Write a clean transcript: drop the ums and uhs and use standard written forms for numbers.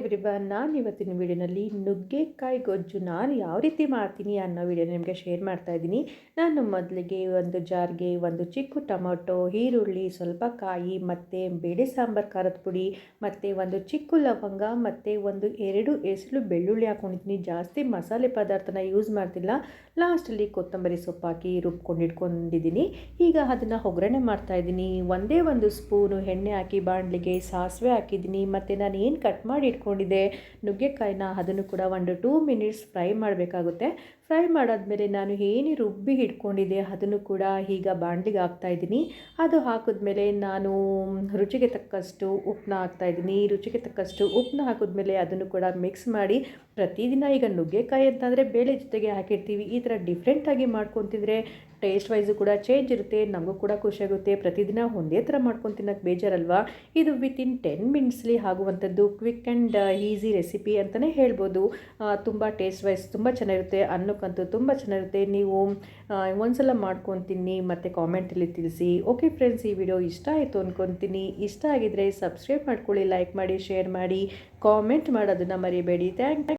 Everyone, ನಾನು ಇವತ್ತಿನ ವಿಡಿಯೋನಲ್ಲಿ ನುಗ್ಗೆಕಾಯಿ ಗೊಜ್ಜು ನಾನು ಯಾವ ರೀತಿ ಮಾಡ್ತೀನಿ ಅನ್ನೋ ವಿಡಿಯೋನ ನಿಮಗೆ ಶೇರ್ ಮಾಡ್ತಾ ಇದ್ದೀನಿ. ನಾನು ಮೊದಲಿಗೆ ಒಂದು ಜಾರ್ಗೆ ಒಂದು ಚಿಕ್ಕ ಟೊಮೊಟೊ, ಈರುಳ್ಳಿ, ಸ್ವಲ್ಪ ಕಾಯಿ ಮತ್ತು ಬೇಳೆ ಸಾಂಬಾರು ಖಾರದ ಪುಡಿ ಮತ್ತು ಒಂದು ಚಿಕ್ಕ ಲವಂಗ ಮತ್ತು ಒಂದು 2 ಎಸಳು ಬೆಳ್ಳುಳ್ಳಿ ಹಾಕ್ಕೊಂಡಿದ್ದೀನಿ. ಜಾಸ್ತಿ ಮಸಾಲೆ ಪದಾರ್ಥನ ಯೂಸ್ ಮಾಡ್ತಿಲ್ಲ. ಲಾಸ್ಟಲ್ಲಿ ಕೊತ್ತಂಬರಿ ಸೊಪ್ಪು ಹಾಕಿ ರುಬ್ಕೊಂಡಿಟ್ಕೊಂಡಿದ್ದೀನಿ. ಈಗ ಅದನ್ನು ಒಗ್ಗರಣೆ ಮಾಡ್ತಾಯಿದ್ದೀನಿ. ಒಂದೇ ಒಂದು ಸ್ಪೂನು ಎಣ್ಣೆ ಹಾಕಿ ಬಾಣಲಿಗೆ ಸಾಸಿವೆ ಹಾಕಿದ್ದೀನಿ. ಮತ್ತು ನಾನು ಏನು ಕಟ್ ಮಾಡಿ ಇಟ್ಕೊಂಡಿದ್ದೆ ನುಗ್ಗೆಕಾಯಿನ ಅದನ್ನು ಕೂಡ 1-2 ಮಿನಿಟ್ಸ್ ಫ್ರೈ ಮಾಡಬೇಕಾಗುತ್ತೆ. ಫ್ರೈ ಮಾಡಾದ್ಮೇಲೆ ನಾನು ಏನು ರುಬ್ಬಿ ಇಟ್ಕೊಂಡಿದ್ದೆ ಅದನ್ನು ಕೂಡ ಈಗ ಬಾಣಲಿಗೆ ಹಾಕ್ತಾಯಿದ್ದೀನಿ. ಅದು ಹಾಕಿದ್ಮೇಲೆ ನಾನು ರುಚಿಗೆ ತಕ್ಕಷ್ಟು ಉಪ್ಪನ್ನ ಹಾಕ್ತಾಯಿದ್ದೀನಿ. ರುಚಿಗೆ ತಕ್ಕಷ್ಟು ಉಪ್ಪನ್ನ ಹಾಕಿದ್ಮೇಲೆ ಅದನ್ನು ಕೂಡ ಮಿಕ್ಸ್ ಮಾಡಿ, ಪ್ರತಿದಿನ ಈಗ ನುಗ್ಗೆಕಾಯಿ ಅಂತಂದರೆ ಬೇಳೆ ಜೊತೆಗೆ ಹಾಕಿರ್ತೀವಿ. ಈ ಥರ ಡಿಫ್ರೆಂಟಾಗಿ ಮಾಡ್ಕೊತಿದ್ರೆ ಟೇಸ್ಟ್ ವೈಸು ಕೂಡ ಚೇಂಜ್ ಇರುತ್ತೆ, ನಮಗೂ ಕೂಡ ಖುಷಿಯಾಗುತ್ತೆ. ಪ್ರತಿದಿನ ಒಂದೇ ಥರ ಮಾಡ್ಕೊಂಡು ತಿನ್ನೋಕ್ಕೆ ಬೇಜಾರಲ್ವಾ? ಇದು ವಿತಿನ್ 10 ಮಿನಿಟ್ಸ್ಲಿ ಆಗುವಂಥದ್ದು ಕ್ವಿಕ್ ಆ್ಯಂಡ್ ಈಸಿ ರೆಸಿಪಿ ಅಂತಲೇ ಹೇಳ್ಬೋದು. ತುಂಬ ಟೇಸ್ಟ್ ವೈಸ್ ತುಂಬ ಚೆನ್ನಾಗಿರುತ್ತೆ, ಅನ್ನಕ್ಕಂತೂ ತುಂಬ ಚೆನ್ನಾಗಿರುತ್ತೆ. ನೀವು ಒಂದ್ಸಲ ಮಾಡ್ಕೊಂಡು ತಿನ್ನಿ ಮತ್ತು ಕಾಮೆಂಟಲ್ಲಿ ತಿಳಿಸಿ. ಓಕೆ ಫ್ರೆಂಡ್ಸ್, ಈ ವಿಡಿಯೋ ಇಷ್ಟ ಆಯಿತು ಅಂದ್ಕೊತೀನಿ. ಇಷ್ಟ ಆಗಿದ್ದರೆ ಸಬ್ಸ್ಕ್ರೈಬ್ ಮಾಡ್ಕೊಳ್ಳಿ, ಲೈಕ್ ಮಾಡಿ, ಶೇರ್ ಮಾಡಿ, ಕಾಮೆಂಟ್ ಮಾಡೋದನ್ನು ಮರಿಬೇಡಿ. ಥ್ಯಾಂಕ್